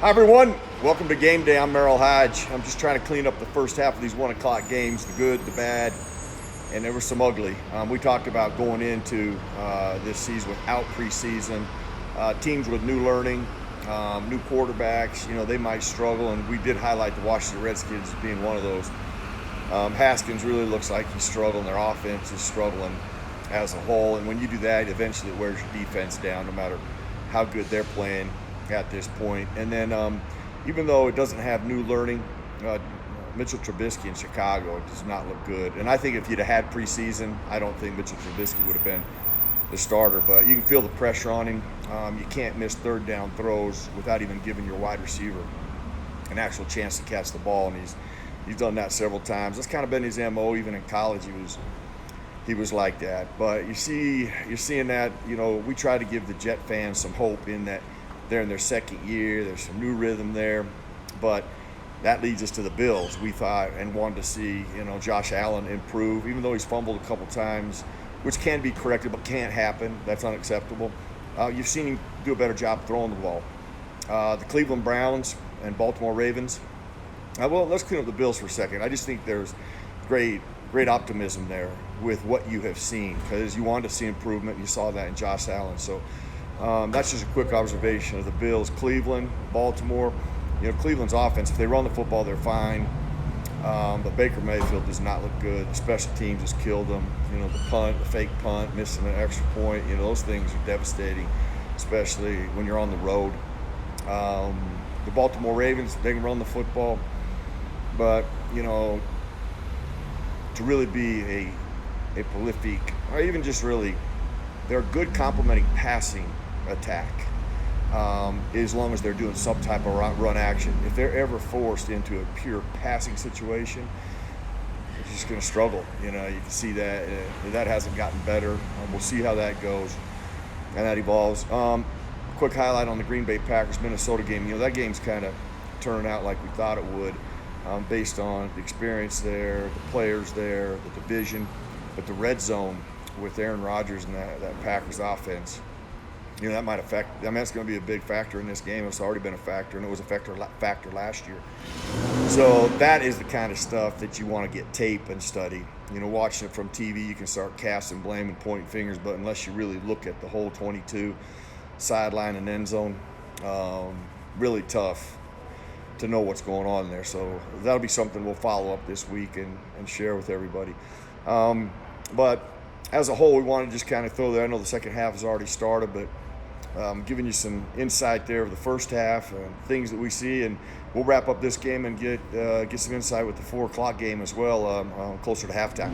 Hi everyone, welcome to Game Day. I'm Merril Hoge. I'm just trying to clean up the first half of these 1 o'clock games, the good, the bad, and there was some ugly. We talked about going into this season without preseason, teams with new learning, new quarterbacks, they might struggle, and we did highlight the Washington Redskins as being one of those. Haskins really looks like he's struggling. Their offense is struggling as a whole, and when you do that, eventually it wears your defense down no matter how good they're playing at this point. And then even though it doesn't have new learning, Mitchell Trubisky in Chicago does not look good. And I think if you'd have had preseason, I don't think Mitchell Trubisky would have been the starter. But you can feel the pressure on him. You can't miss third down throws without even giving your wide receiver an actual chance to catch the ball. And he's done that several times. That's kind of been his MO. Even in college, he was like that. But you're seeing that, we try to give the Jet fans some hope in that they're in their second year. There's some new rhythm there. But that leads us to the Bills. We thought and wanted to see, Josh Allen improve, even though he's fumbled a couple times, which can be corrected but can't happen. That's unacceptable. You've seen him do a better job throwing the ball. The Cleveland Browns and Baltimore Ravens. Well, let's clean up the Bills for a second. I just think there's great optimism there with what you have seen, because you wanted to see improvement. You saw that in Josh Allen. So that's just a quick observation of the Bills. Cleveland, Baltimore. Cleveland's offense, if they run the football, they're fine. But Baker Mayfield does not look good. The special teams just killed them. The punt, the fake punt, missing an extra point. Those things are devastating, especially when you're on the road. The Baltimore Ravens, they can run the football. But, to really be a prolific, or even just really, they're a good complementing passing attack, as long as they're doing some type of run action. If they're ever forced into a pure passing situation, they're just going to struggle. You can see that. That hasn't gotten better. We'll see how that goes and that evolves. Quick highlight on the Green Bay Packers-Minnesota game. That game's kind of turning out like we thought it would, based on the experience there, the players there, the division. But the red zone with Aaron Rodgers and that Packers offense, that might affect. That's going to be a big factor in this game. It's already been a factor, and it was a factor last year. So that is the kind of stuff that you want to get tape and study. Watching it from TV, you can start casting blame and pointing fingers, but unless you really look at the whole 22, sideline and end zone, really tough to know what's going on there. So that'll be something we'll follow up this week and share with everybody. But as a whole, we want to just kind of throw that. I know the second half has already started, but giving you some insight there of the first half and things that we see, and we'll wrap up this game and get some insight with the 4 o'clock game as well, closer to halftime.